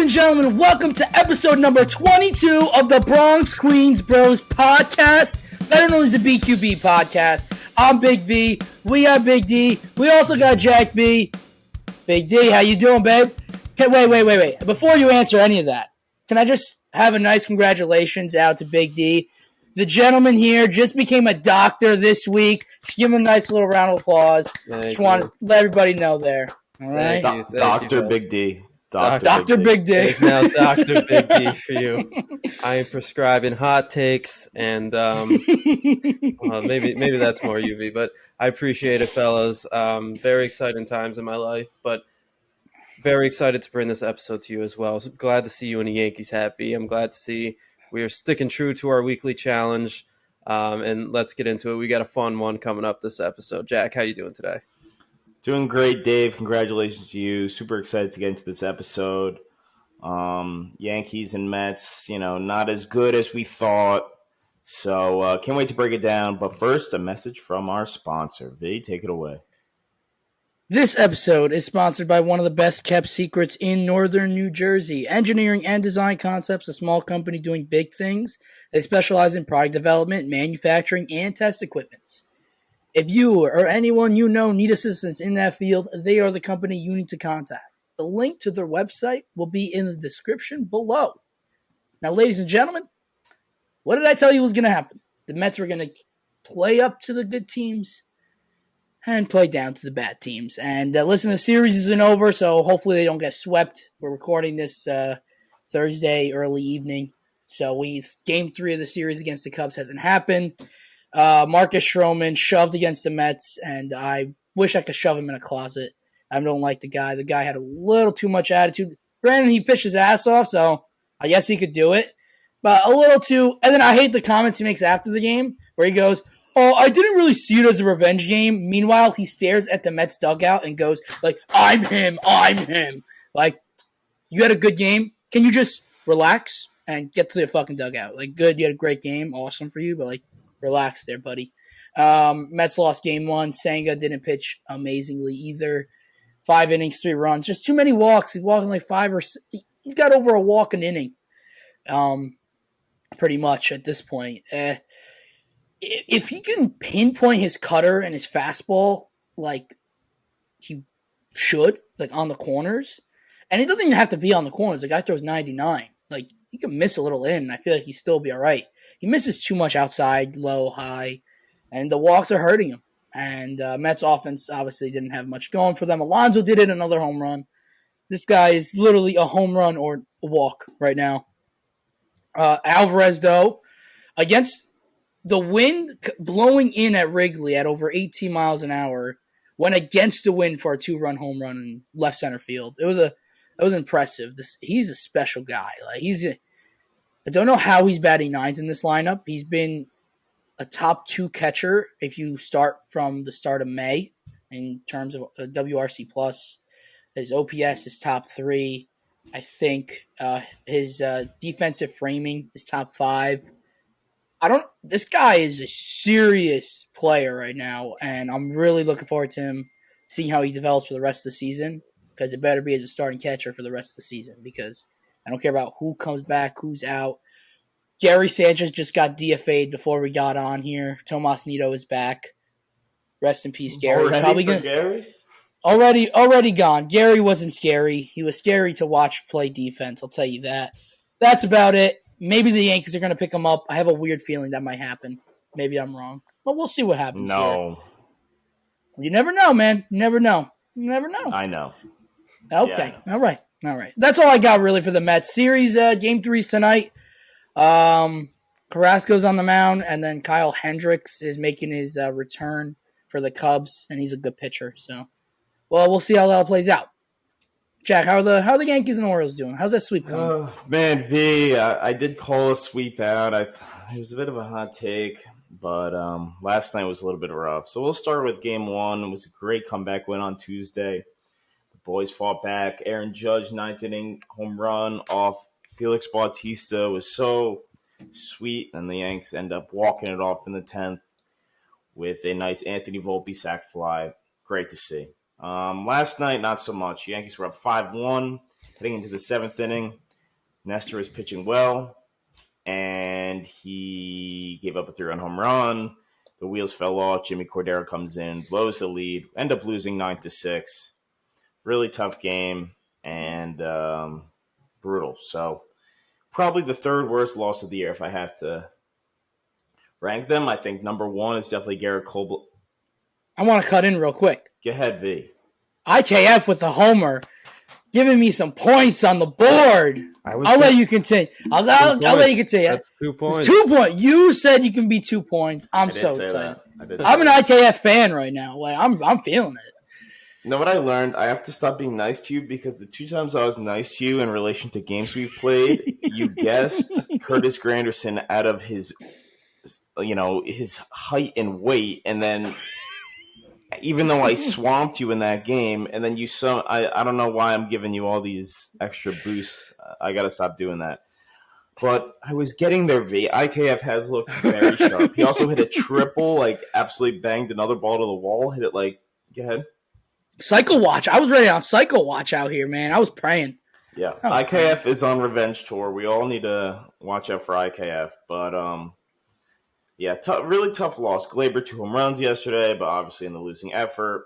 and gentlemen, welcome to episode number 22 of the Bronx Queens Bros podcast, better known as the BQB podcast. I'm Big V. We got Big D. We also got Jack B. Big D, how you doing, babe? Okay, wait. Before you answer any of that, can I just have a nice congratulations out to Big D? The gentleman here just became a doctor this week. Just give him a nice little round of applause. Just want to let everybody know there. All right? Dr. Big D. Dr. Big D. It's now Dr. Big D for you. I am prescribing hot takes, and maybe that's more UV, but I appreciate it, fellas. Very exciting times in my life, but very excited to bring this episode to you as well. So glad to see you and the Yankees happy. I'm glad to see we are sticking true to our weekly challenge, and let's get into it. We got a fun one coming up this episode. Jack, how you doing today? Doing great, Dave. Congratulations to you. Super excited to get into this episode. Yankees and Mets, not as good as we thought. So can't wait to break it down. But first, a message from our sponsor. V, take it away. This episode is sponsored by one of the best kept secrets in northern New Jersey. Engineering and Design Concepts, a small company doing big things. They specialize in product development, manufacturing, and test equipment. If you or anyone you know need assistance in that field, they are the company you need to contact. The link to their website will be in the description below. Now, ladies and gentlemen, what did I tell you was going to happen? The Mets were going to play up to the good teams and play down to the bad teams. And listen, the series isn't over, so hopefully they don't get swept. We're recording this Thursday early evening. So Game 3 of the series against the Cubs hasn't happened. Marcus Stroman shoved against the Mets, and I wish I could shove him in a closet. I don't like the guy. The guy had a little too much attitude. Granted, he pitched his ass off, so I guess he could do it. But a little too... And then I hate the comments he makes after the game, where he goes, "Oh, I didn't really see it as a revenge game." Meanwhile, he stares at the Mets dugout and goes, I'm him. Like, you had a good game. Can you just relax and get to the fucking dugout? Good, you had a great game. Awesome for you, but, relax there, buddy. Mets lost game 1. Senga didn't pitch amazingly either. 5 innings, 3 runs. Just too many walks. He's walking 5 or 6. He's got over a walk an inning. Pretty much at this point. If he can pinpoint his cutter and his fastball like he should, on the corners, and it doesn't even have to be on the corners. The guy throws 99. He can miss a little in, and I feel like he'd still be all right. He misses too much outside, low, high, and the walks are hurting him. And Mets offense obviously didn't have much going for them. Alonso did it, another home run. This guy is literally a home run or a walk right now. Alvarez, though, against the wind blowing in at Wrigley at over 18 miles an hour, went against the wind for a 2-run home run in left center field. It was impressive. He's a special guy. I don't know how he's batting 9th in this lineup. He's been a top 2 catcher if you start from the start of May in terms of WRC+. His OPS is top 3. I think his defensive framing is top 5. This guy is a serious player right now, and I'm really looking forward to him seeing how he develops for the rest of the season, because it better be as a starting catcher for the rest of the season, because I don't care about who comes back, who's out. Gary Sanchez just got DFA'd before we got on here. Tomas Nido is back. Rest in peace, Gary. Gary? Already gone. Gary wasn't scary. He was scary to watch play defense, I'll tell you that. That's about it. Maybe the Yankees are going to pick him up. I have a weird feeling that might happen. Maybe I'm wrong. But we'll see what happens here. You never know, man. You never know. I know. Okay. Yeah. All right. That's all I got really for the Mets. Series Game 3's tonight. Carrasco's on the mound, and then Kyle Hendricks is making his return for the Cubs, and he's a good pitcher. So, we'll see how that all plays out. Jack, how are the Yankees and Orioles doing? How's that sweep going? Man, V, I did call a sweep out. It was a bit of a hot take, but last night was a little bit rough. So we'll start with Game 1. It was a great comeback win on Tuesday. The boys fought back. Aaron Judge, 9th inning home run off Felix Bautista was so sweet, and the Yanks end up walking it off in the 10th with a nice Anthony Volpe sac fly. Great to see. Last night, not so much. Yankees were up 5-1. Heading into the 7th inning, Nestor is pitching well, and he gave up a 3-run home run. The wheels fell off. Jimmy Cordero comes in, blows the lead, end up losing 9-6. Really tough game and brutal. So probably the third worst loss of the year if I have to rank them. I think number one is definitely Garrett Cole. I want to cut in real quick. Go ahead, V. IKF with the homer, giving me some points on the board. I'll let you continue. I'll let you continue. That's 2 points. It's 2 points. You said you can be 2 points. I'm so excited. I'm an IKF fan right now. Like I'm feeling it. You know what I learned? I have to stop being nice to you because the 2 times I was nice to you in relation to games we've played, you guessed Curtis Granderson out of his height and weight, and then even though I swamped you in that game, and then I don't know why I'm giving you all these extra boosts. I got to stop doing that. But I was getting there, V. IKF has looked very sharp. He also hit a triple, absolutely banged another ball to the wall. Hit it go ahead. Cycle watch. I was ready on cycle watch out here, man. I was praying. Yeah, IKF is on revenge tour. We all need to watch out for IKF. But, yeah, really tough loss. Glaber 2 home runs yesterday, but obviously in the losing effort.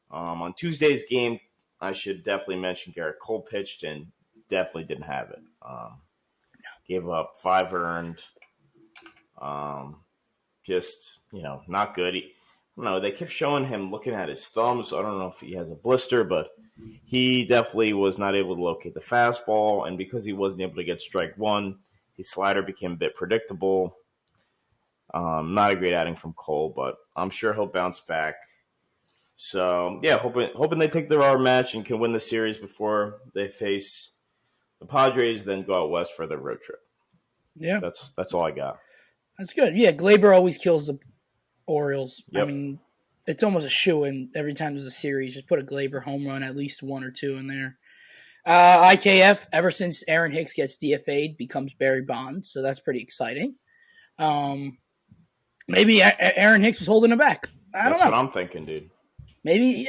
On Tuesday's game, I should definitely mention Garrett Cole pitched and definitely didn't have it. Gave up 5 earned. Just, not good. They kept showing him looking at his thumb, so I don't know if he has a blister, but he definitely was not able to locate the fastball, and because he wasn't able to get strike one, his slider became a bit predictable. Not a great outing from Cole, but I'm sure he'll bounce back. So, yeah, hoping they take the raw match and can win the series before they face the Padres, then go out west for their road trip. Yeah. That's all I got. That's good. Yeah, Glaber always kills the Orioles. Yep. I mean, it's almost a shoo-in every time there's a series. Just put a Glaber home run, at least 1 or 2 in there. IKF, ever since Aaron Hicks gets DFA'd, becomes Barry Bonds, so that's pretty exciting. Maybe Aaron Hicks was holding it back. I don't know. That's what I'm thinking, dude. Maybe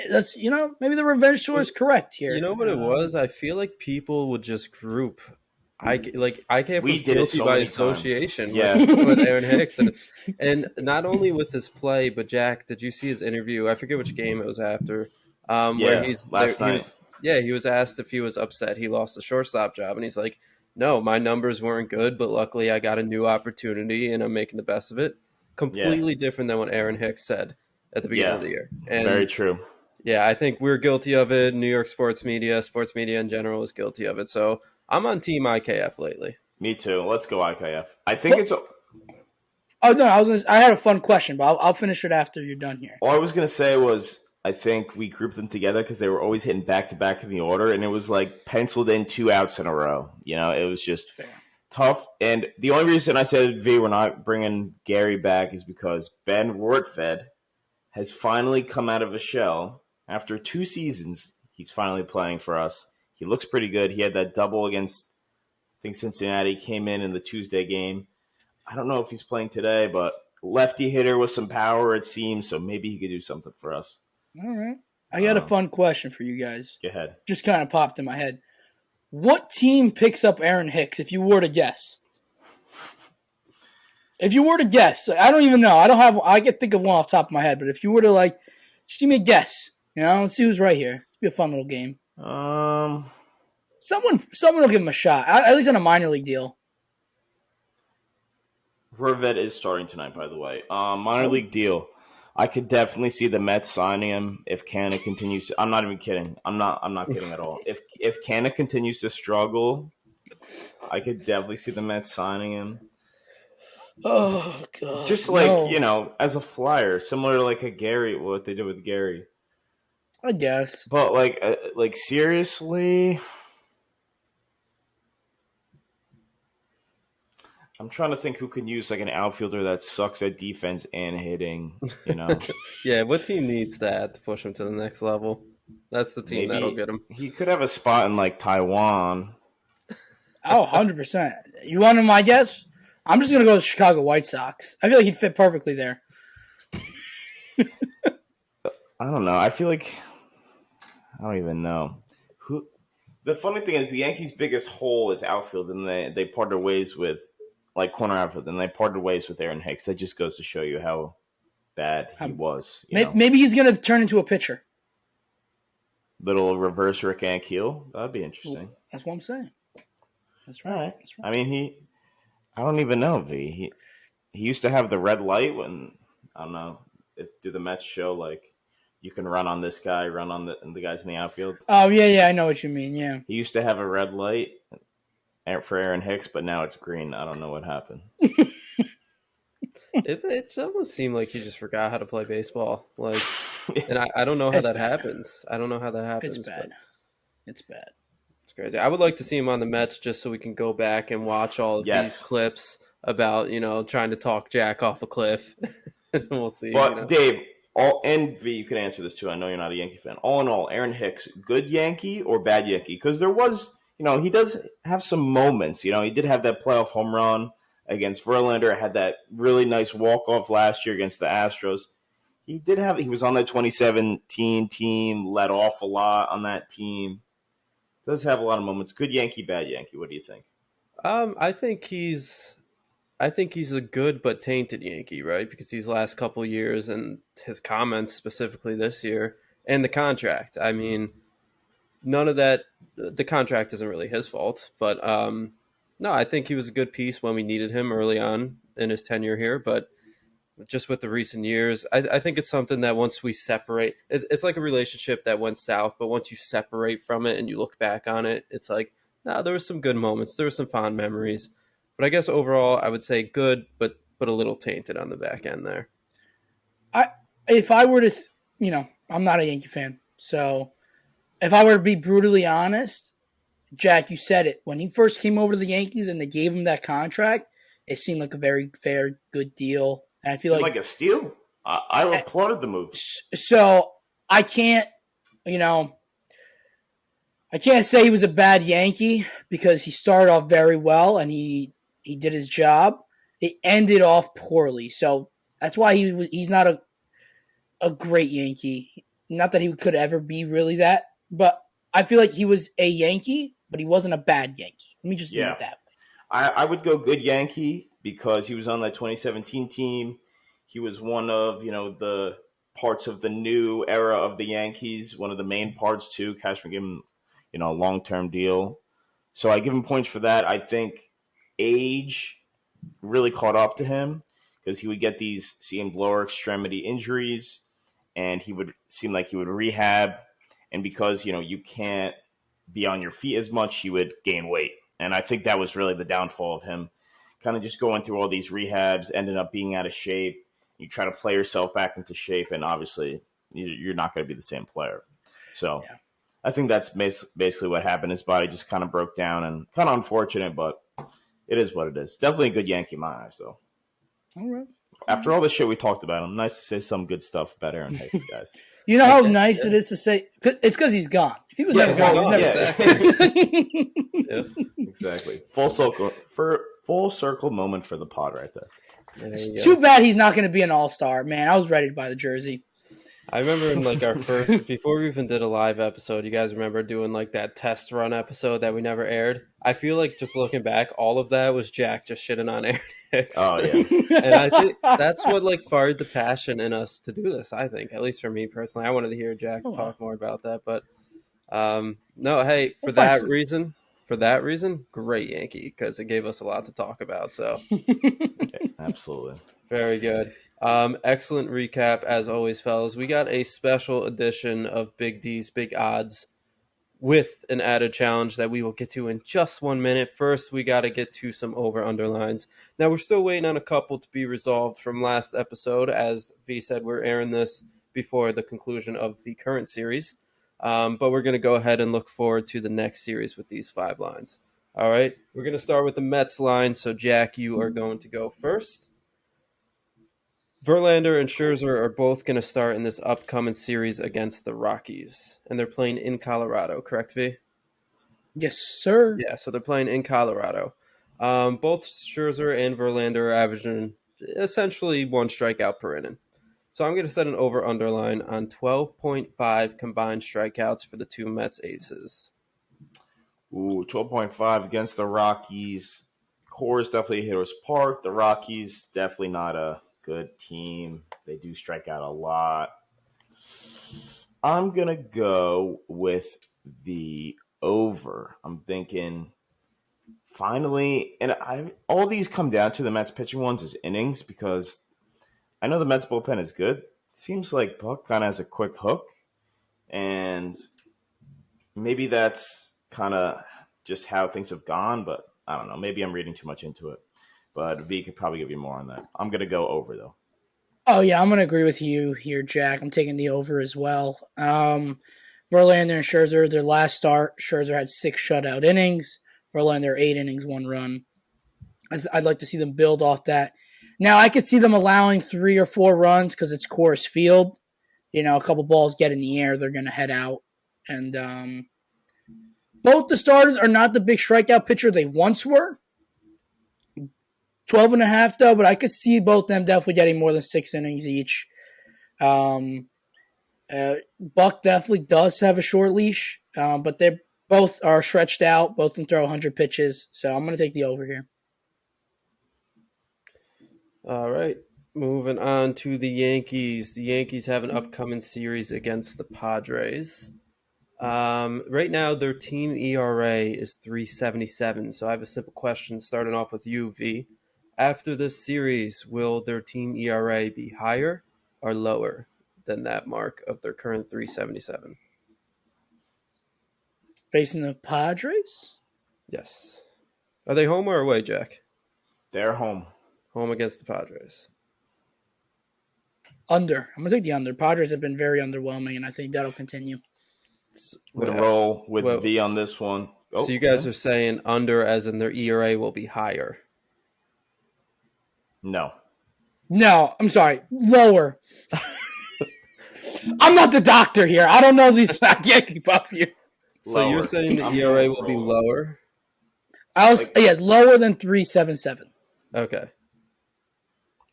maybe the revenge tour is correct here. You know what it was? I feel like people would just group. IKF was guilty by association with Aaron Hicks, and not only with his play, but Jack, did you see his interview? I forget which game it was after. Where last night. He was asked if he was upset he lost the shortstop job, and he's like, "No, my numbers weren't good, but luckily I got a new opportunity, and I'm making the best of it." Completely different than what Aaron Hicks said at the beginning of the year. And very true. Yeah, I think we're guilty of it. New York sports media in general is guilty of it. So I'm on Team IKF lately. Me too. Let's go IKF. I think it's. Oh no, I had a fun question, but I'll finish it after you're done here. All I was gonna say was I think we grouped them together because they were always hitting back to back in the order, and it was penciled in 2 outs in a row. It was just tough. And the only reason I said V, we're not bringing Gary back is because Ben Rortvedt has finally come out of a shell after 2 seasons. He's finally playing for us. He looks pretty good. He had that double against, I think, Cincinnati, came in the Tuesday game. I don't know if he's playing today, but lefty hitter with some power, it seems, so maybe he could do something for us. All right. I got a fun question for you guys. Go ahead. Just kind of popped in my head. What team picks up Aaron Hicks, if you were to guess? If you were to guess, I don't even know. I can think of one off the top of my head, but if you were to, just give me a guess. Let's see who's right here. It's be a fun little game. Someone will give him a shot, at least on a minor league deal. Rortvedt is starting tonight, by the way. Minor league deal. I could definitely see the Mets signing him if Canna continues. I'm not even kidding. I'm not kidding at all. If Canna continues to struggle, I could definitely see the Mets signing him. Oh god! Just as a flyer, similar to a Gary, what they did with Gary. I guess. But seriously, I'm trying to think who can use an outfielder that sucks at defense and hitting. Yeah, what team needs that to push him to the next level? That's the team that'll get him. He could have a spot in Taiwan. Oh, 100%. You want my guess? I'm just gonna go with the Chicago White Sox. I feel like he'd fit perfectly there. I don't know. I feel I don't even know. The funny thing is, the Yankees' biggest hole is outfield, and they parted ways with like corner outfield, and they parted ways with Aaron Hicks. That just goes to show you how bad he was. Maybe he's going to turn into a pitcher. Little reverse Rick Ankiel. That'd be interesting. That's what I'm saying. That's right. All right. That's right. I mean, I don't even know, V. He used to have the red light when, I don't know, do the Mets show like you can run on this guy, run on the guys in the outfield? Oh, yeah, I know what you mean, yeah. He used to have a red light for Aaron Hicks, but now it's green. I don't know what happened. It almost seemed like he just forgot how to play baseball. Like, and I don't know how that happens. I don't know how that happens. It's bad. It's bad. It's crazy. I would like to see him on the Mets just so we can go back and watch all of these clips about, trying to talk Jack off a cliff. We'll see. But Dave, and V, you can answer this too. I know you're not a Yankee fan. All in all, Aaron Hicks, good Yankee or bad Yankee? Because there was, he does have some moments. He did have that playoff home run against Verlander, had that really nice walk-off last year against the Astros. He was on that 2017 team, led off a lot on that team. Does have a lot of moments. Good Yankee, bad Yankee. What do you think? I think he's a good but tainted Yankee, right? Because these last couple years and his comments specifically this year and the contract. I mean, none of that. The contract isn't really his fault, but no, I think he was a good piece when we needed him early on in his tenure here. But just with the recent years, I think it's something that once we separate, it's like a relationship that went south, but once you separate from it and you look back on it, it's like, there were some good moments. There were some fond memories. But I guess overall, I would say good, but a little tainted on the back end there. If I were to, I'm not a Yankee fan. So if I were to be brutally honest, Jack, you said it. When he first came over to the Yankees and they gave him that contract, it seemed like a very fair, good deal. And I feel like a steal. I applauded the move. So I can't, I can't say he was a bad Yankee because he started off very well and he did his job. It ended off poorly. So that's why he's not a great Yankee. Not that he could ever be really that, but I feel like he was a Yankee, but he wasn't a bad Yankee. Let me just leave it that way. I would go good Yankee because he was on that 2017 team. He was one of, the parts of the new era of the Yankees, one of the main parts too. Cashman gave him, a long-term deal. So I give him points for that. I think age really caught up to him because he would get these lower extremity injuries and he would seem like he would rehab. And because, you can't be on your feet as much, he would gain weight. And I think that was really the downfall of him, kind of just going through all these rehabs, ended up being out of shape. You try to play yourself back into shape, and obviously you're not going to be the same player. So I think that's basically what happened. His body just kind of broke down, and kind of unfortunate, but it is what it is. Definitely a good Yankee in my eyes, though. All right. After all the shit we talked about him, nice to say some good stuff about Aaron Hicks, guys. You know how nice it is to say – it's because he's gone. If he was never gone, Exactly. Full circle moment for the pod right there. It's too bad he's not going to be an all-star. Man, I was ready to buy the jersey. I remember in our first, before we even did a live episode, you guys remember doing that test run episode that we never aired? I feel like just looking back, all of that was Jack just shitting on Aaron Hicks. Oh, yeah. And I think that's what fired the passion in us to do this, I think, at least for me personally. I wanted to hear Jack talk more about that. But no, hey, for that reason, great Yankee, because it gave us a lot to talk about. So absolutely. Very good. Excellent recap, as always, fellas. We got a special edition of Big D's Big Odds with an added challenge that we will get to in just 1 minute. First, we got to get to some over-underlines. Now, we're still waiting on a couple to be resolved from last episode. As V said, we're airing this before the conclusion of the current series. But we're going to go ahead and look forward to the next series with these 5 lines. All right, we're going to start with the Mets line. So, Jack, you are going to go first. Verlander and Scherzer are both going to start in this upcoming series against the Rockies. And they're playing in Colorado, correct, V? Yes, sir. Yeah, so they're playing in Colorado. Both Scherzer and Verlander are averaging essentially 1 strikeout per inning. So I'm going to set an over-underline on 12.5 combined strikeouts for the two Mets aces. Ooh, 12.5 against the Rockies. Coors definitely a hitter's park. The Rockies definitely not a good team. They do strike out a lot. I'm gonna go with the over. I'm thinking finally, and all these come down to the Mets pitching ones is innings because I know the Mets bullpen is good. Seems like Buck kind of has a quick hook, and maybe that's kind of just how things have gone. But I don't know. Maybe I'm reading too much into it. But V could probably give you more on that. I'm gonna go over though. Oh yeah, I'm gonna agree with you here, Jack. I'm taking the over as well. Verlander and Scherzer, their last start, Scherzer had 6 shutout innings. Verlander 8 innings, 1 run. I'd like to see them build off that. Now I could see them allowing 3 or 4 runs because it's Coors Field. A couple balls get in the air, they're gonna head out. And both the starters are not the big strikeout pitcher they once were. 12.5 though, but I could see both them definitely getting more than 6 innings each. Buck definitely does have a short leash, but they both are stretched out. Both can throw 100 pitches, so I'm going to take the over here. All right. Moving on to the Yankees. The Yankees have an upcoming series against the Padres. Right now, their team ERA is 3.77. So I have a simple question starting off with you, V. After this series, will their team ERA be higher or lower than that mark of their current 3.77? Facing the Padres? Yes. Are they home or away, Jack? They're home. Home against the Padres. Under. I'm going to take the under. Padres have been very underwhelming, and I think that'll continue. I'm gonna roll with V on this one. Oh, so you guys are saying under as in their ERA will be higher? No. No, I'm sorry. Lower. I'm not the doctor here. I don't know these Yankee Buff here. So you're saying the ERA will be lower? Yes, lower than 3.77. Okay.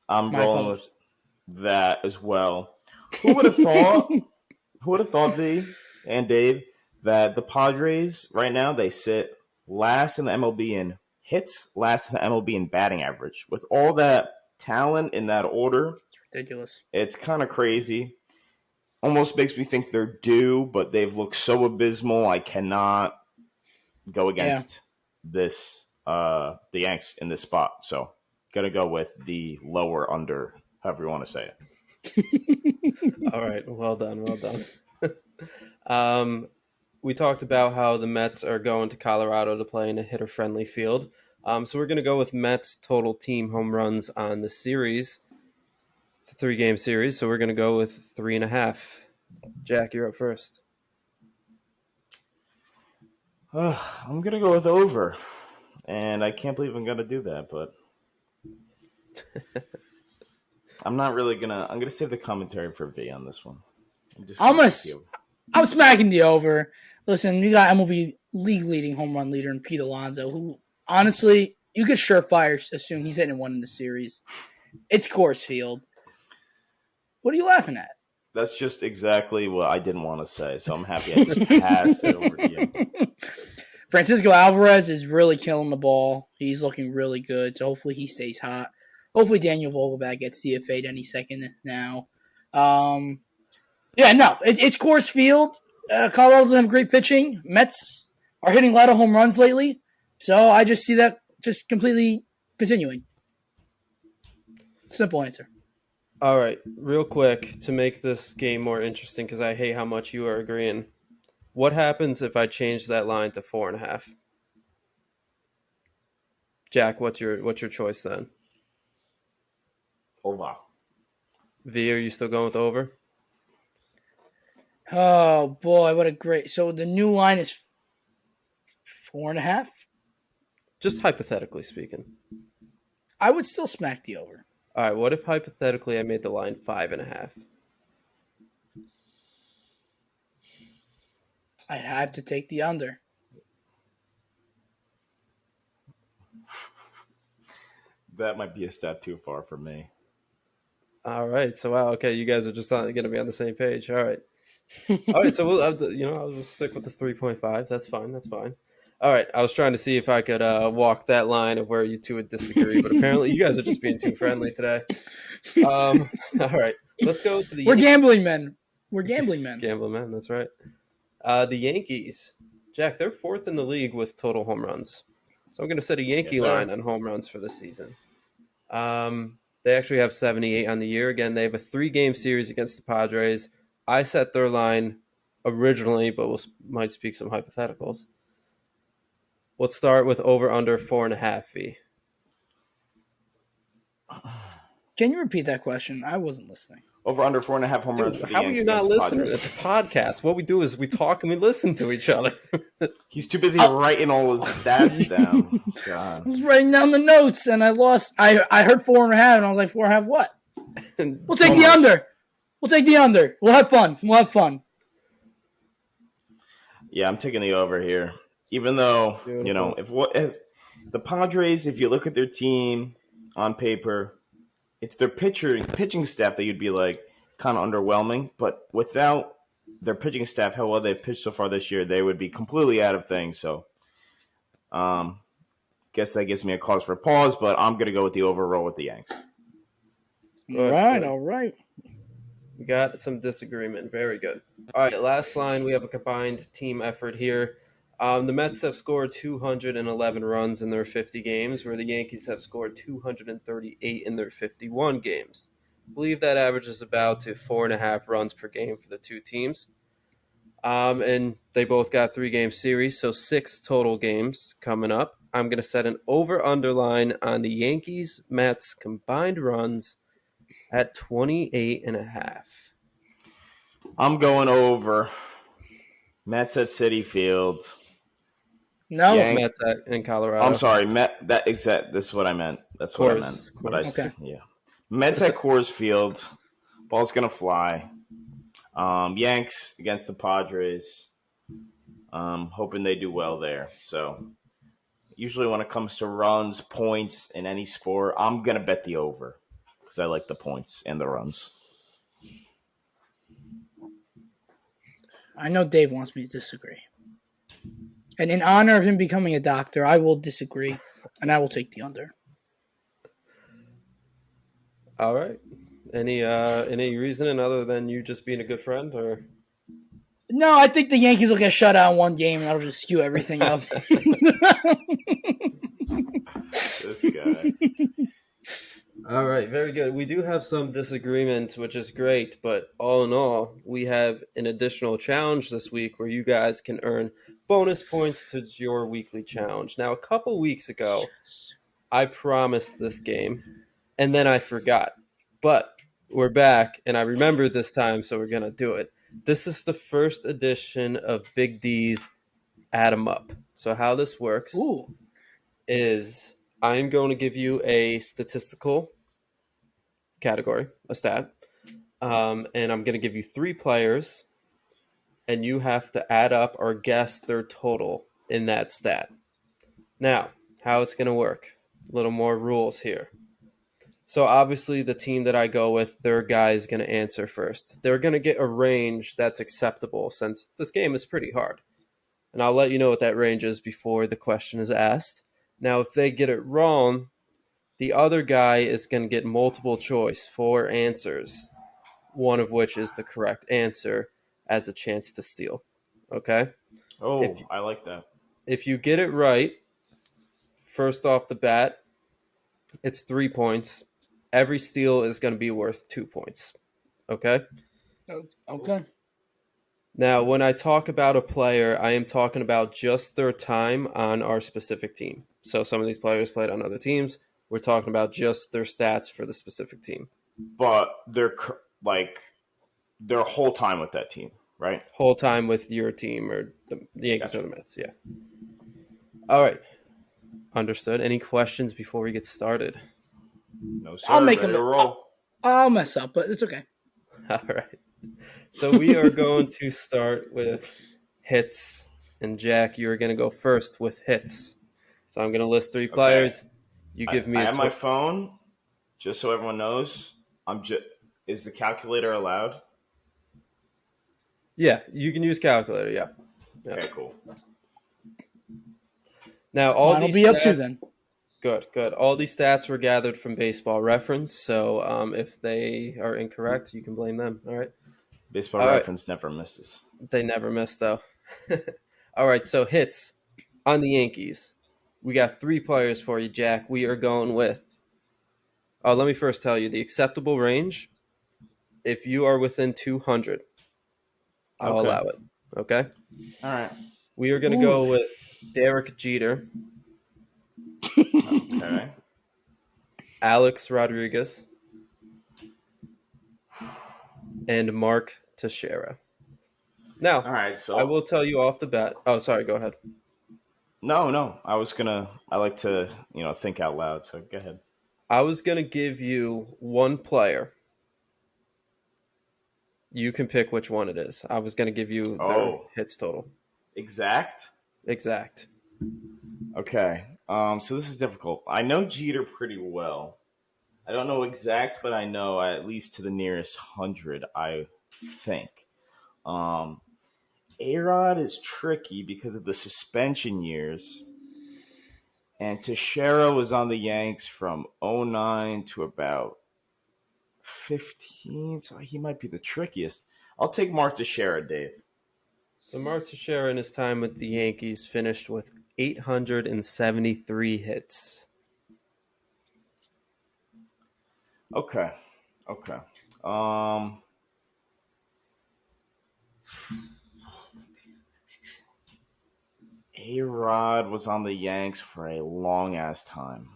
I'm rolling with that as well. Who would have thought? Who would have thought, V and Dave, that the Padres right now they sit last in the MLB in hits, last in the MLB in batting average. With all that talent in that order, it's ridiculous. It's kind of crazy. Almost makes me think they're due, but they've looked so abysmal. I cannot go against this the Yanks in this spot. So gonna go with the lower under, however you want to say it. All right, well done. We talked about how the Mets are going to Colorado to play in a hitter-friendly field. So we're going to go with Mets total team home runs on the series. It's a 3-game series, so we're going to go with 3.5. Jack, you're up first. I'm going to go with over. And I can't believe I'm going to do that, but I'm not really going to. I'm going to save the commentary for V on this one. I'm smacking the over. Listen, you got MLB league leading home run leader in Pete Alonso, who honestly you could surefire assume he's hitting one in the series. It's Coors Field. What are you laughing at? That's just exactly what I didn't want to say, so I'm happy I just passed it over to you. Francisco Alvarez is really killing the ball. He's looking really good, so hopefully he stays hot. Hopefully Daniel Vogelbach gets DFA'd any second now. It's Coors Field. Colorado doesn't have great pitching. Mets are hitting a lot of home runs lately, so I just see that just completely continuing. Simple answer. All right, real quick to make this game more interesting, because I hate how much you are agreeing. What happens if I change that line to 4.5? Jack, what's your choice then? Over. V, are you still going with over? Oh boy, what a great! So the new line is 4.5. Just hypothetically speaking. I would still smack the over. All right, what if hypothetically I made the line 5.5? I'd have to take the under. That might be a step too far for me. All right, so wow, okay, you guys are just going to be on the same page. All right, so I'll just stick with the 3.5. That's fine. All right, I was trying to see if I could walk that line of where you two would disagree, but apparently you guys are just being too friendly today. All right, let's go to the We're Yankees. gambling men. We're gambling men. Gambling man, that's right. The Yankees, Jack, they're fourth in the league with total home runs. So I'm going to set a Yankee Yes, sir. line on home runs for this season. They actually have 78 on the year. Again, they have a 3-game series against the Padres. I set their line originally, but might speak some hypotheticals. Let's start with over under 4.5 V. Can you repeat that question? I wasn't listening. Over under 4.5 home runs for the How are Yanks you not against the listening? Padres. It's a podcast. What we do is we talk and we listen to each other. He's too busy writing all his stats down. I God. was writing down the notes and I lost. I heard 4.5 and I was like, 4.5 what? We'll take the under. We'll take the under. We'll have fun. We'll have fun. Yeah, I'm taking the over here. Even though, Beautiful. you know, if the Padres, if you look at their team on paper, it's their pitching staff that you'd be like kind of underwhelming. But without their pitching staff, how well they've pitched so far this year, they would be completely out of things. So, guess that gives me a cause for pause. But I'm gonna go with the overroll with the Yanks. All right, all right. We got some disagreement. Very good. All right, last line. We have a combined team effort here. The Mets have scored 211 runs in their 50 games, where the Yankees have scored 238 in their 51 games. I believe that averages about to 4.5 runs per game for the two teams. And they both got 3-game series, so 6 total games coming up. I'm going to set an over-under line on the Yankees-Mets combined runs at 28.5. I'm going over. Mets at Citi Field. No. Mets in Colorado. I'm sorry, this is what I meant. That's what I meant. But yeah. Mets at Coors Field. Ball's gonna fly. Yanks against the Padres. Hoping they do well there. So usually when it comes to runs, points in any sport, I'm gonna bet the over because I like the points and the runs. I know Dave wants me to disagree. And in honor of him becoming a doctor, I will disagree, and I will take the under. All right. Any reasoning other than you just being a good friend, or? No, I think the Yankees will get shut out in one game, and that'll just skew everything up. This guy. All right, very good. We do have some disagreements, which is great, but all in all, we have an additional challenge this week where you guys can earn bonus points to your weekly challenge. Now, a couple weeks ago, I promised this game, and then I forgot. But we're back, and I remembered this time, so we're going to do it. This is the first edition of Big D's Add 'em Up. So how this works is I'm going to give you a statistical category, a stat, and I'm going to give you 3 players, and you have to add up or guess their total in that stat. Now, how it's going to work. A little more rules here. So obviously the team that I go with, their guy is going to answer first. They're going to get a range that's acceptable since this game is pretty hard. And I'll let you know what that range is before the question is asked. Now, if they get it wrong, the other guy is going to get multiple choice, 4 answers, one of which is the correct answer as a chance to steal. Okay? Oh, I like that. If you get it right, first off the bat, it's 3 points. Every steal is going to be worth 2 points. Okay? Okay. Now, when I talk about a player, I am talking about just their time on our specific team. So some of these players played on other teams. We're talking about just their stats for the specific team. But they're like their whole time with that team, right? Whole time with your team or the Yankees or the Mets, yeah. All right. Understood. Any questions before we get started? No, sir. I'll make Ready him to roll. I'll mess up, but it's okay. All right. So we are going to start with hits. And Jack, you're going to go first with hits. So I'm going to list 3 players. You give me I have my phone, just so everyone knows. Is the calculator allowed? Yeah, you can use calculator, yeah. Okay, cool. Now, all Mine will these be up too stats, then. good. All these stats were gathered from Baseball Reference, so if they are incorrect, you can blame them. Baseball All right. Reference never misses. They never miss though. All right, so hits on the Yankees. We got 3 players for you, Jack. We are going with. Let me first tell you the acceptable range. If you are within 200, I'll Okay. allow it. Okay. All right. We are going to Ooh. go with Derek Jeter, Okay. Alex Rodriguez, and Mark Teixeira. Now, All right. I So will tell you off the bat. Oh, sorry. Go ahead. no. I like to think out loud. So go ahead. I was going to give you one player. You can pick which one it is. I was going to give you their Oh, hits total. exact. Exact. Okay. So this is difficult. I know Jeter pretty well. I don't know exact, but I know at least to the nearest 100. I think. Um, A-Rod is tricky because of the suspension years. And Teixeira was on the Yanks from '09 to about 15, so he might be the trickiest. I'll take Mark Teixeira, Dave. So Mark Teixeira in his time with the Yankees finished with 873 hits. Okay. Um, A-Rod was on the Yanks for a long ass time.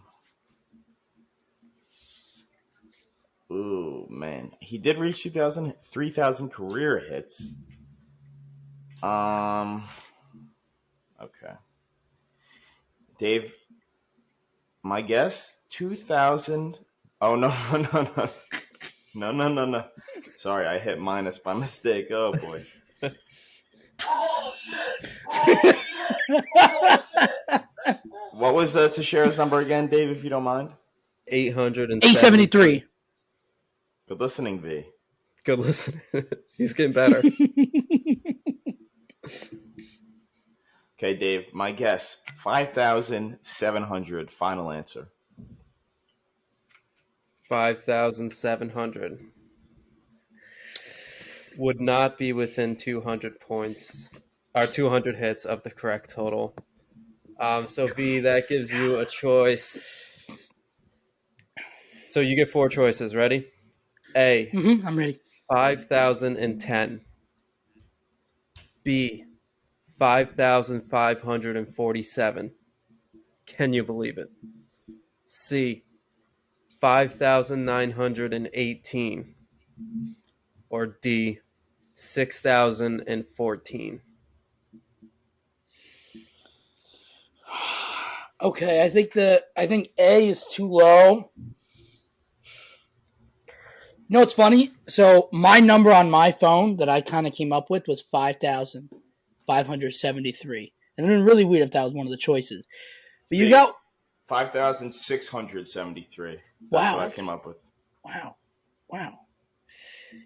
Ooh, man. He did reach 3,000 career hits. Um, okay. Dave, my guess 2,000. Oh, no, no. No. Sorry, I hit minus by mistake. Oh, boy. What was Teixeira's number again, Dave, if you don't mind? 873. 873. Good listening, V. Good listening. He's getting better. Okay, Dave, my guess 5,700. Final answer. 5,700. Would not be within 200 points or 200 hits of the correct total. So V, that gives you a choice. So you get 4 choices. Ready? A, I'm ready. 5,010. B, 5,547. Can you believe it? C, 5,918. Or D, 6,014. Okay, I think A is too low. You know what's funny? So my number on my phone that I kind of came up with was 5,573. And it would have been really weird if that was one of the choices. But you B, got 5,673. That's wow, what I came up with. wow.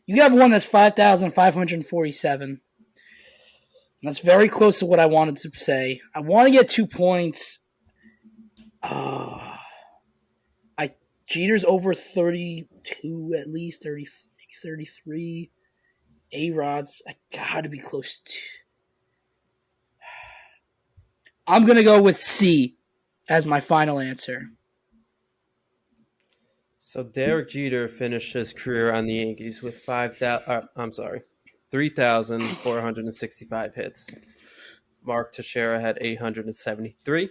You have one that's 5,547. That's very close to what I wanted to say. I want to get 2 points. Jeter's over 32 at least, 30, 33. A-Rod's, I gotta be close to. I'm gonna go with C as my final answer. So Derek Jeter finished his career on the Yankees with 3,465 hits. Mark Teixeira had 873.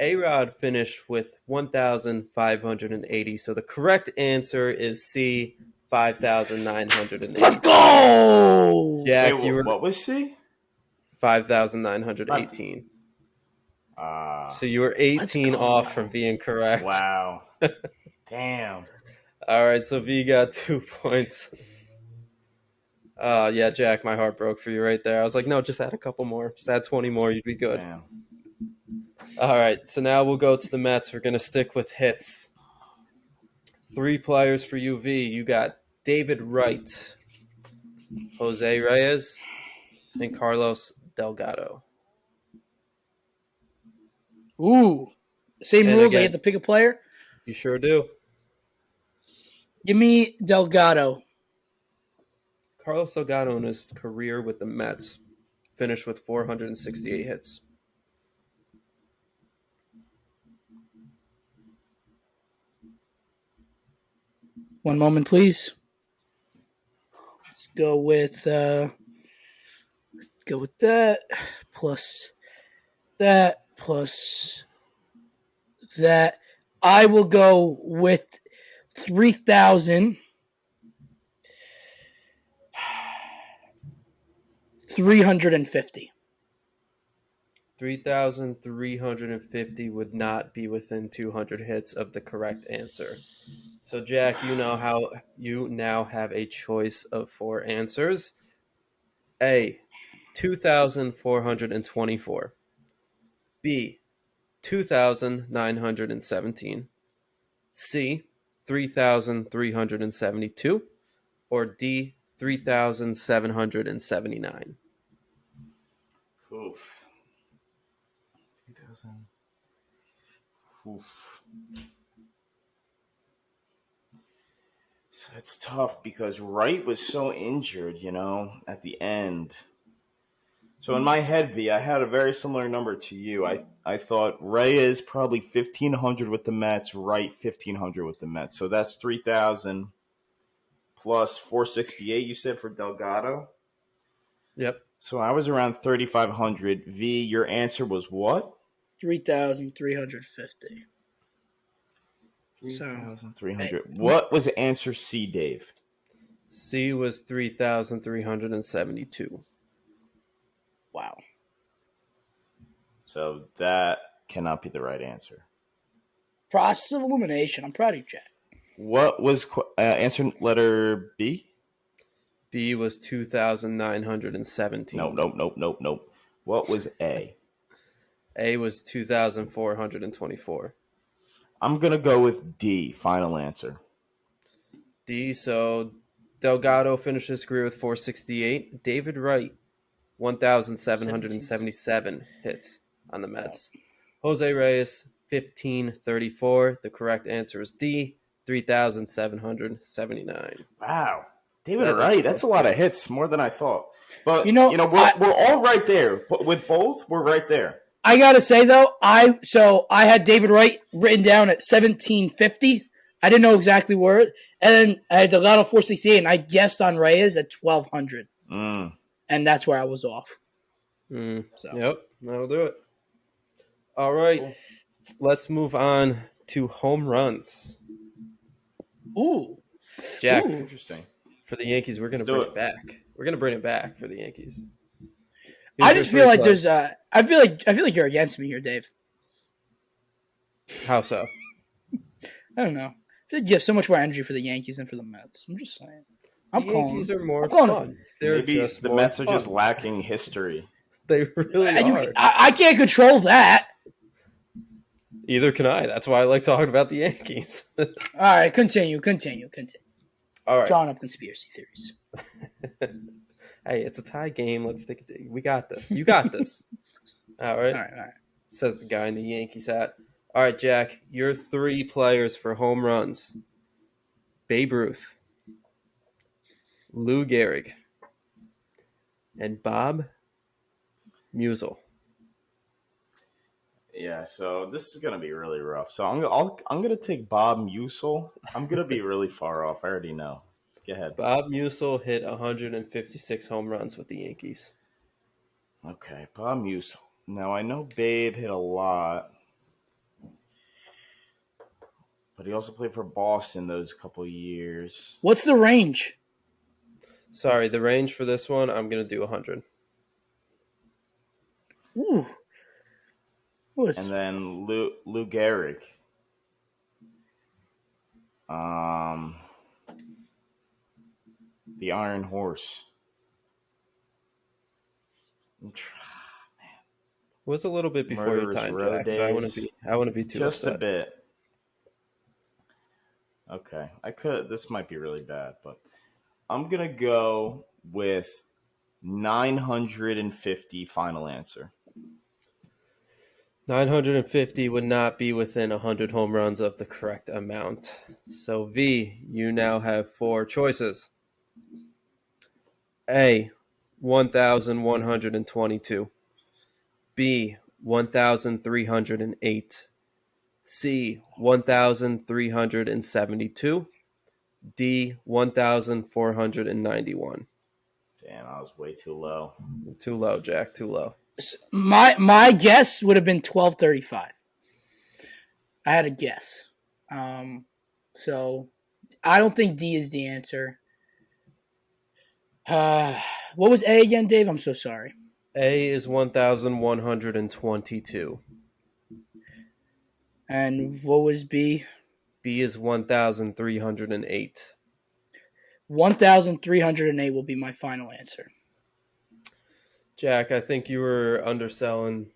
A-Rod finished with 1,580. So the correct answer is C, 5,980. Let's go! Jack, Wait, you were what was C? 5,918. So you were 18 off from being correct. Wow. Damn. All right, so V got 2 points. Yeah, Jack, my heart broke for you right there. I was like, no, just add a couple more. Just add 20 more. You'd be good. Damn. All right, so now we'll go to the Mets. We're going to stick with hits. 3 players for UV. You got David Wright, Jose Reyes, and Carlos Delgado. Ooh. Same And rules. I again, get to pick a player. you sure do. Give me Delgado. Carlos Delgado in his career with the Mets finished with 468 hits. One moment, please. Let's go with that plus that. I will go with 3,350. 3,350 would not be within 200 hits of the correct answer. So, Jack, you now have a choice of four answers. A, 2,424. B, 2,917. C, 3,372. Or D, 3,779. Oof. 2000. Oof. So it's tough because Wright was so injured, at the end. So in my head, V, I had a very similar number to you. I thought Reyes probably 1,500 with the Mets, Wright 1,500 with the Mets. So that's 3,000 plus 468. You said for Delgado. Yep. So I was around 3,500. V, your answer was what? 3,350. So, 3,300. What was answer C, Dave? C was 3,372. wow. So that cannot be the right answer. Process of elimination. I'm proud of you, Jack. What was answer letter B? B was 2,917. Nope. What was A? A was 2,424. I'm going to go with D, final answer. D, so Delgado finished his career with 468. David Wright, 1,777 hits on the Mets. Jose Reyes, 1,534. The correct answer is D, 3,779. Wow. David Wright, that's a lot of hits, more than I thought. But, we're all right there. But with both, we're right there. I got to say, though, I had David Wright written down at 1,750. I didn't know exactly where. And then I had Delgado 468, and I guessed on Reyes at 1,200. And that's where I was off. So. Yep, that'll do it. All right, cool. Let's move on to home runs. Ooh. Jack, interesting. For the Yankees, we're going to bring it back. We're going to bring it back for the Yankees. I just feel like there's I feel like you're against me here, Dave. How so? I don't know. I feel like you have so much more energy for the Yankees than for the Mets. I'm just saying. The Yankees are more fun. Maybe the Mets are just lacking history. They really are. I can't control that. Either can I. That's why I like talking about the Yankees. All right, continue. All right. Drawing up conspiracy theories. Hey, it's a tie game. Let's take it. We got this. You got this. All right. All right. Says the guy in the Yankees hat. All right, Jack. Your three players for home runs: Babe Ruth, Lou Gehrig, and Bob Musial. Yeah, so this is gonna be really rough. So I'm gonna take Bob Musial. I'm gonna be really far off. I already know. Go ahead. Bob Musial hit 156 home runs with the Yankees. Okay, Bob Musial. Now I know Babe hit a lot, but he also played for Boston those couple years. What's the range? Sorry, the range for this one, I'm gonna do 100. Ooh. And then Lou Gehrig. The Iron Horse. Man. Was a little bit before your time, Jack. So I wouldn't be too just upset. A bit. Okay, this might be really bad, but I'm gonna go with 950 final answer. 950 would not be within 100 home runs of the correct amount. So, V, you now have four choices. A, 1,122. B, 1,308. C, 1,372. D, 1,491. Damn, I was way too low. Too low, Jack. Too low. My guess would have been 1235. I had a guess. So I don't think D is the answer. What was A again, Dave? I'm so sorry. A is 1,122. And what was B? B is 1,308. 1,308 will be my final answer. Jack, I think you were underselling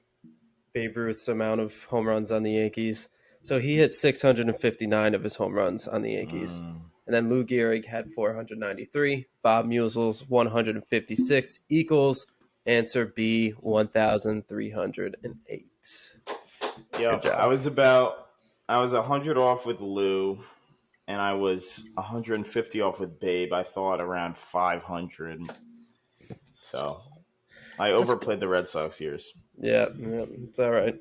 Babe Ruth's amount of home runs on the Yankees. So he hit 659 of his home runs on the Yankees. And then Lou Gehrig had 493. Bob Musil's 156 equals answer B, 1,308. Yeah, I was 100 off with Lou, and I was 150 off with Babe. I thought around 500. So I overplayed the Red Sox years. Yeah, it's all right.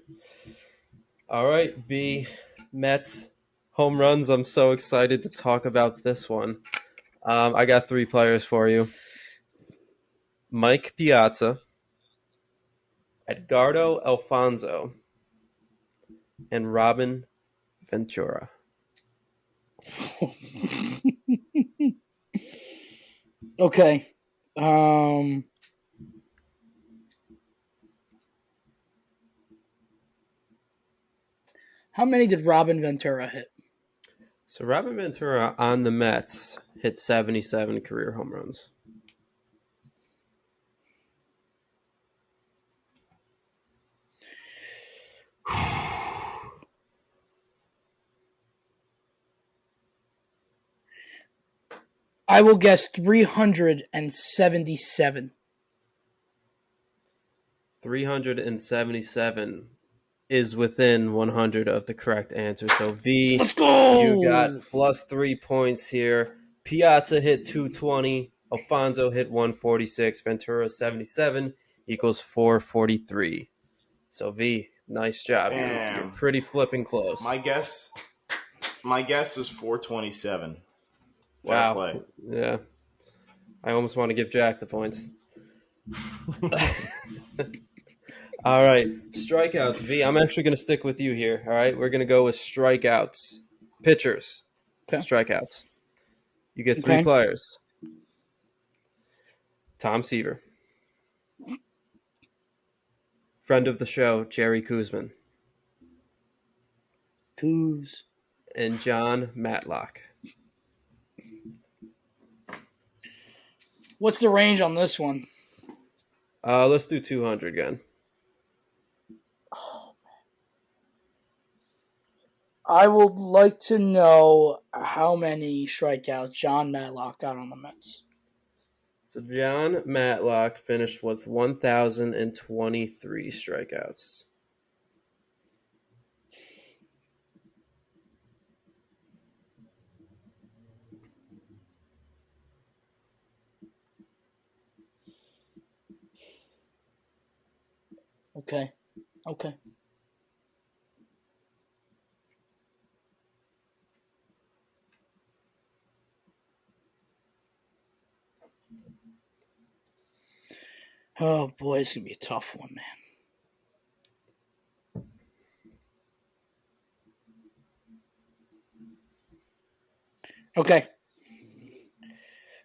All right, V, Mets, home runs. I'm so excited to talk about this one. I got three players for you. Mike Piazza, Edgardo Alfonso, and Robin Ventura. Okay. How many did Robin Ventura hit? So Robin Ventura on the Mets hit 77 career home runs. I will guess 377. 377 is within 100 of the correct answer. So V, Let's go! You got plus 3 points here. Piazza hit 220. Alfonso hit 146. Ventura 77 equals 443. So V, nice job. You're pretty flipping close. My guess was 427. Wow. Play. Yeah. I almost want to give Jack the points. All right. Strikeouts. V, I'm actually going to stick with you here. All right. We're going to go with strikeouts. Pitchers. Okay. Strikeouts. You get three players. Tom Seaver. Friend of the show, Jerry Koosman. And John Matlock. What's the range on this one? Let's do 200 again. I would like to know how many strikeouts John Matlock got on the Mets. So John Matlock finished with 1,023 strikeouts. Okay. Oh boy, it's gonna be a tough one, man. Okay.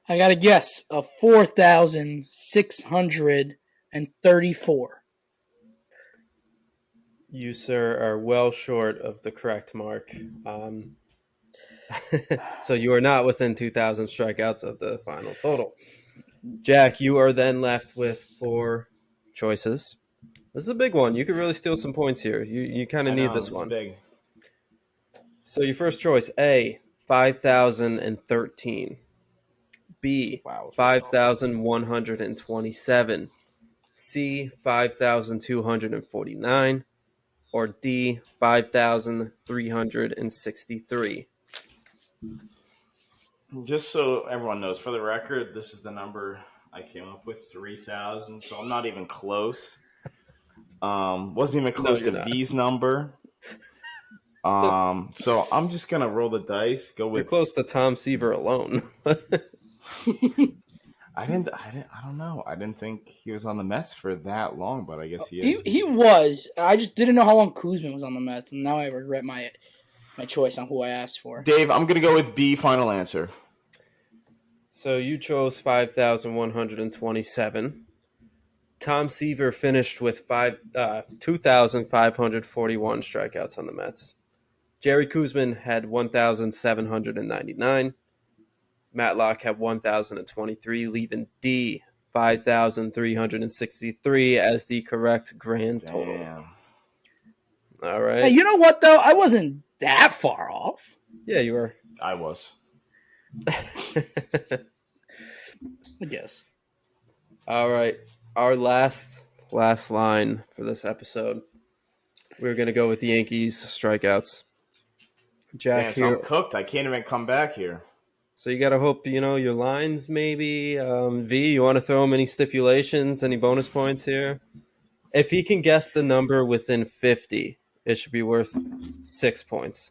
I got a guess of 4,634. You, sir, are well short of the correct mark. So you are not within 2,000 strikeouts of the final total. Jack, you are then left with four choices. This is a big one. You could really steal some points here. You kind of need this one. Big. So your first choice, A, 5,013. B, 5,127. C, 5,249. or D, 5,363? Just so everyone knows, for the record, this is the number I came up with, 3,000. So I'm not even close. Wasn't even No, close you're to not. V's number. So I'm just gonna roll the dice. Go You're with. close to Tom Seaver alone. I don't know. I didn't think he was on the Mets for that long, but I guess he He is. he was. I just didn't know how long Kuzma was on the Mets, and now I regret my choice on who I asked for. Dave, I'm gonna go with B. Final answer. So you chose 5,127. Tom Seaver finished with 2,541 strikeouts on the Mets. Jerry Koosman had 1,799. Matlock had 1,023, leaving D 5,363 as the correct grand total. Damn. All right. Hey, you know what though? I wasn't that far off. Yeah, you were. I was. I guess. All right. Our last line for this episode. We're going to go with the Yankees strikeouts. Jack Damn, so here. I'm cooked. I can't even come back here. So you got to hope, your lines maybe. V, you want to throw him any stipulations, any bonus points here? If he can guess the number within 50, it should be worth 6 points.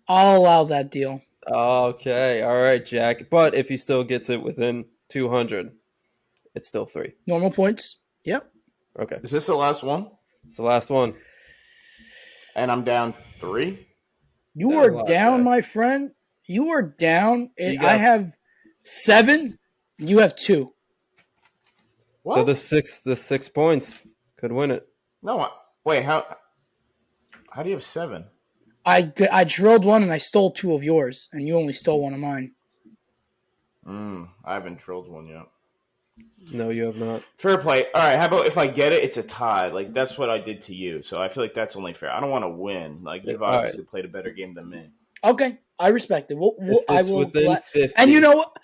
I'll allow that deal. Okay. All right, Jack. But if he still gets it within 200, it's still 3. Normal points. Yep. Okay. Is this the last one? It's the last one. And I'm down 3? You That's a are lot, down, Jack. my friend. You are down. You I got- have 7. You have 2. What? So the 6 points could win it. No, wait, how do you have 7? I drilled one and I stole 2 of yours, and you only stole 1 of mine. I haven't drilled one yet. No, you have not. Fair play. All right, how about if I get it, it's a tie. Like, that's what I did to you. So I feel like that's only fair. I don't want to win. Like, you've All right. obviously played a better game than me. Okay, I respect it. If I it's will. within 50. And you know what?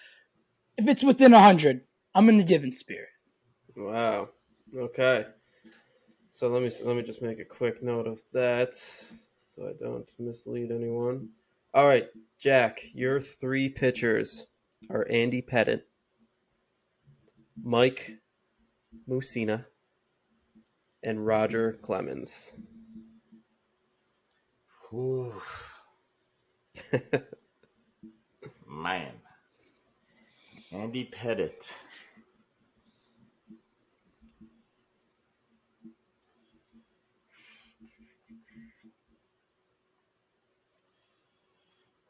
If it's within 100, I'm in the giving spirit. Wow. Okay. So let me just make a quick note of that so I don't mislead anyone. All right, Jack, your 3 pitchers are Andy Pettit, Mike Mussina, and Roger Clemens. Whew. Man. Andy Pettit.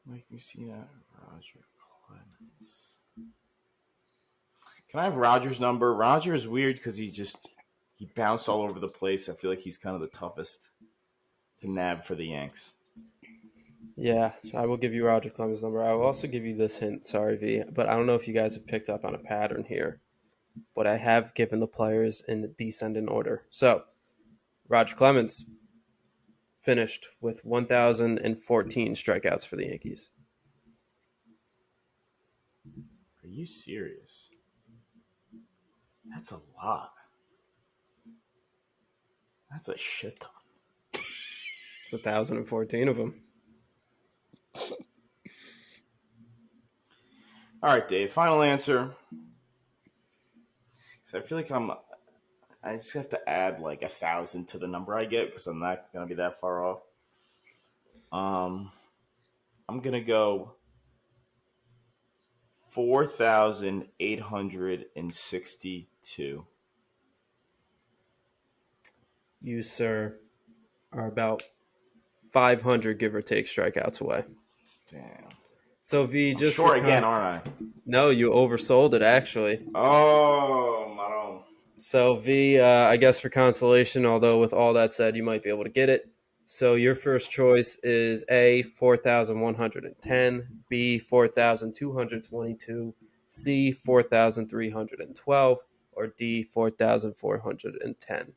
Mike Mussina, Roger Clemens. Can I have Roger's number? Roger is weird because he bounced all over the place. I feel like he's kind of the toughest to nab for the Yanks. Yeah, I will give you Roger Clemens' number. I will also give you this hint. Sorry, V, but I don't know if you guys have picked up on a pattern here, but I have given the players in the descending order. So, Roger Clemens finished with 1,014 strikeouts for the Yankees. Are you serious? That's a lot. That's a shit ton. It's 1,014 of them. All right, Dave. Final answer. So I feel like I just have to add like 1,000 to the number I get because I'm not gonna be that far off. I'm gonna go 4,862. You, sir, are about 500, give or take, strikeouts away. Damn. So, V, I'm just short for again, context- aren't I? No, you oversold it, actually. Oh, Maron. So, V, I guess for consolation, although with all that said, you might be able to get it. So, your first choice is A, 4,110, B, 4,222, C, 4,312, or D, 4,410.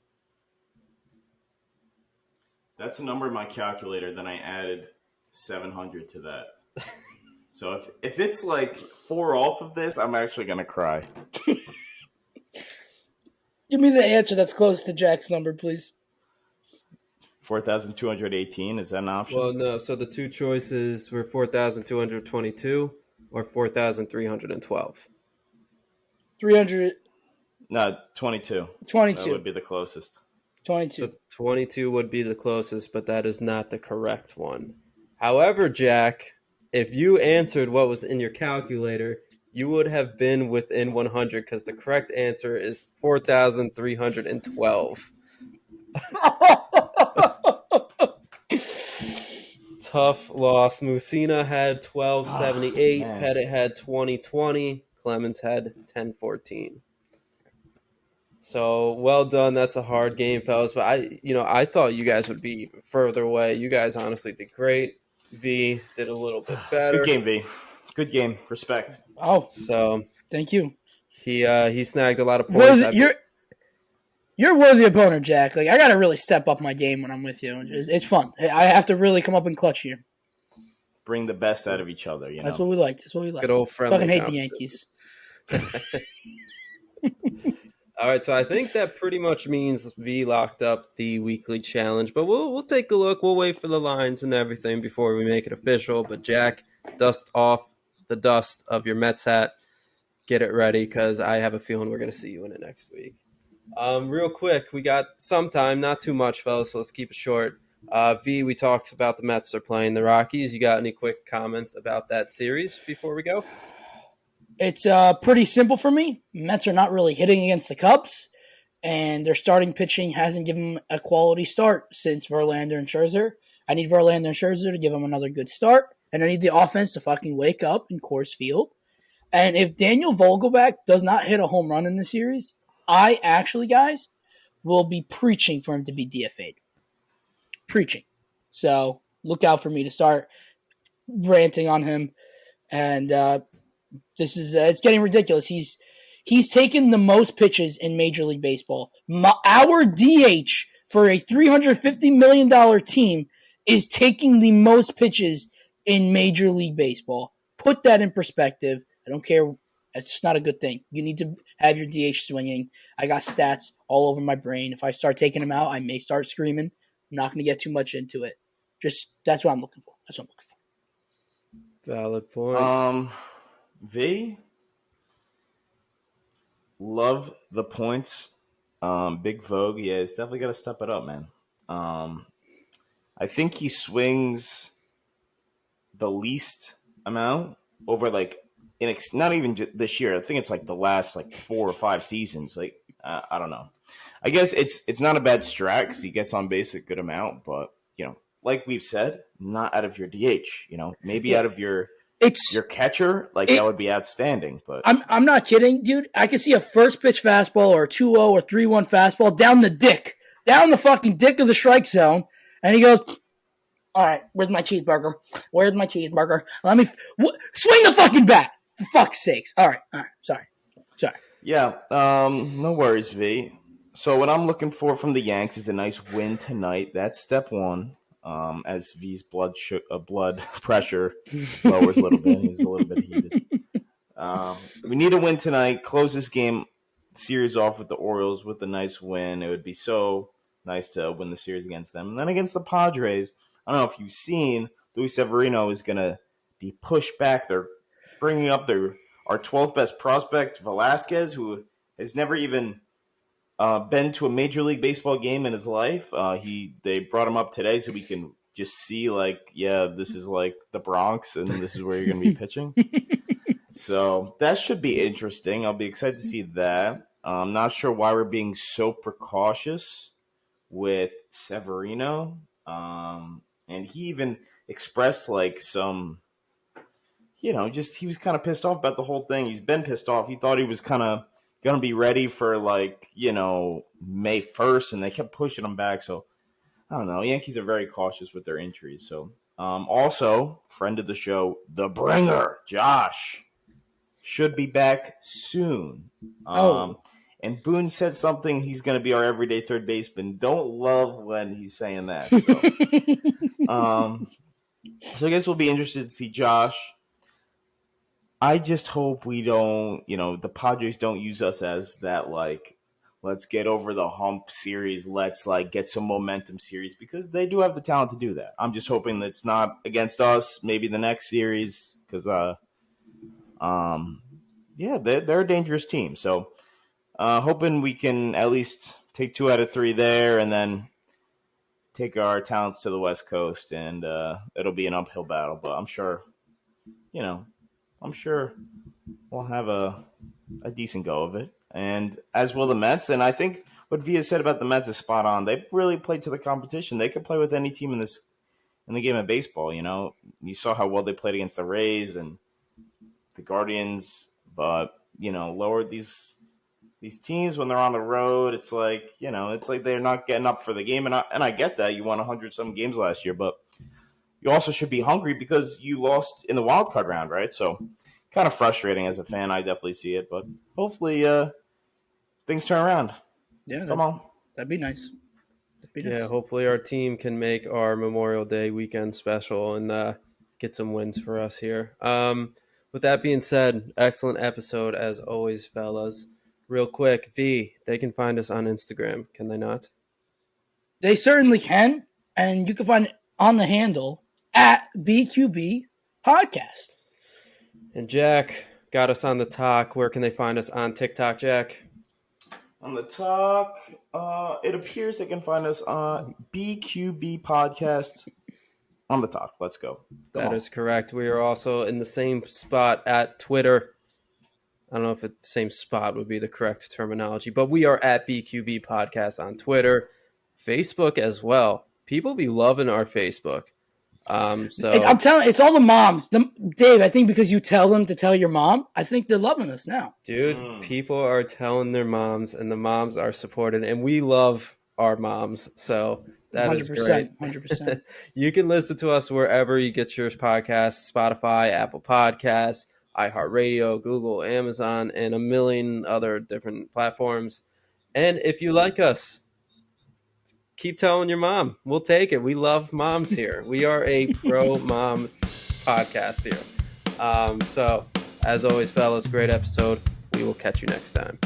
That's a number in my calculator. Then I added 700 to that. So if it's like 4 off of this, I'm actually gonna cry. Give me the answer that's close to Jack's number, please. 4,218, is that an option? Well, no. So the two choices were 4,222 or 4,312. 300. No, 22. 22. That would be the closest. 22. So 22 would be the closest, but that is not the correct one. However, Jack, if you answered what was in your calculator, you would have been within 100 because the correct answer is 4,312. Tough loss. Musina had 1278. Pettit had 2020. Clemens had 1014. So well done. That's a hard game, fellas. But I thought you guys would be further away. You guys honestly did great. V did a little bit better. Good game, V. Good game. Respect. Oh, So thank you. He snagged a lot of points. You're a worthy opponent, Jack. Like, I gotta really step up my game when I'm with you. It's fun. I have to really come up and clutch you. Bring the best out of each other. That's what we like. That's what we like. Good old friendly. Fucking hate the Yankees. All right, so I think that pretty much means V locked up the weekly challenge, but we'll take a look. We'll wait for the lines and everything before we make it official. But Jack, dust off the dust of your Mets hat. Get it ready because I have a feeling we're going to see you in it next week. Real quick, we got some time, not too much, fellas, so let's keep it short. V, we talked about the Mets are playing the Rockies. You got any quick comments about that series before we go? It's pretty simple for me. Mets are not really hitting against the Cubs, and their starting pitching hasn't given them a quality start since Verlander and Scherzer. I need Verlander and Scherzer to give them another good start, and I need the offense to fucking wake up in Coors Field. And if Daniel Vogelback does not hit a home run in the series, I actually, guys, will be preaching for him to be DFA'd. Preaching. So look out for me to start ranting on him. And this is it's getting ridiculous. He's taken the most pitches in Major League Baseball. Our DH for a $350 million team is taking the most pitches in Major League Baseball. Put that in perspective. I don't care. It's just not a good thing. You need to have your DH swinging. I got stats all over my brain. If I start taking them out, I may start screaming. I'm not going to get too much into it. Just that's what I'm looking for. That's what I'm looking for. Valid point. V, love the points. Big Vogue, yeah, he's definitely got to step it up, man. I think he swings the least amount over not even this year. I think it's the last 4 or 5 seasons. I don't know. I guess it's not a bad strat because he gets on base a good amount, but like we've said, not out of your DH. Maybe out of your catcher. That would be outstanding. But I'm not kidding, dude. I could see a first pitch fastball or a 2-0 or 3-1 fastball down the fucking dick of the strike zone, and he goes, "All right, where's my cheeseburger? Where's my cheeseburger? Let me swing the fucking bat, for fuck's sakes." All right, sorry. Yeah, no worries, V. So what I'm looking for from the Yanks is a nice win tonight. That's step one. As V's blood pressure lowers a little bit, he's a little bit heated. We need a win tonight. Close this series off with the Orioles with a nice win. It would be so nice to win the series against them. And then against the Padres, I don't know if you've seen, Luis Severino is going to be pushed back. They're bringing up our 12th best prospect, Velasquez, who has never even been to a Major League Baseball game in his life. They brought him up today so we can just see, this is the Bronx, and this is where you're going to be pitching. So that should be interesting. I'll be excited to see that. I'm not sure why we're being so precautious with Severino. And he even expressed some, he was kind of pissed off about the whole thing. He's been pissed off. He thought he was kind of going to be ready for May 1st, and they kept pushing him back. So I don't know. Yankees are very cautious with their injuries. So also, friend of the show, the bringer, Josh, should be back soon. And Boone said something. He's going to be our everyday third baseman. Don't love when he's saying that. So, so I guess we'll be interested to see Josh. I just hope we don't, the Padres don't use us as that let's get over the hump series. Let's like get some momentum series because they do have the talent to do that. I'm just hoping that it's not against us. Maybe the next series because yeah, they're a dangerous team. So hoping we can at least take 2 out of 3 there, and then take our talents to the West Coast, and it'll be an uphill battle. But I'm sure, you know, I'm sure we'll have a decent go of it, and as will the Mets. And I think what Via said about the Mets is spot on. They really played to the competition. They could play with any team in the game of baseball. You saw how well they played against the Rays and the Guardians, but lowered these teams when they're on the road. It's like they're not getting up for the game, and I get that you won 100 some games last year, but you also should be hungry because you lost in the wild card round, right? So kind of frustrating as a fan. I definitely see it, but hopefully things turn around. Yeah, Come on. that'd be nice. Yeah, hopefully our team can make our Memorial Day weekend special and get some wins for us here. With that being said, excellent episode as always, fellas. Real quick, V, they can find us on Instagram, can they not? They certainly can, and you can find it on the handle at BQB Podcast. And Jack got us on the talk. Where can they find us on TikTok, Jack? On the talk, it appears they can find us on BQB Podcast. On the talk, let's go. That is correct. We are also in the same spot at Twitter. I don't know if the same spot would be the correct terminology, but we are at BQB Podcast on Twitter, Facebook as well. People be loving our Facebook. So I'm telling, it's all the moms. Dave, I think because you tell them to tell your mom, I think they're loving us now. Dude, people are telling their moms, and the moms are supported, and we love our moms. So that 100%, is great. 100%. You can listen to us wherever you get your podcasts: Spotify, Apple Podcasts, iHeartRadio, Google, Amazon, and a million other different platforms. And if you like us, keep telling your mom. We'll take it. We love moms here. We are a pro-mom podcast here. So, as always, fellas, great episode. We will catch you next time.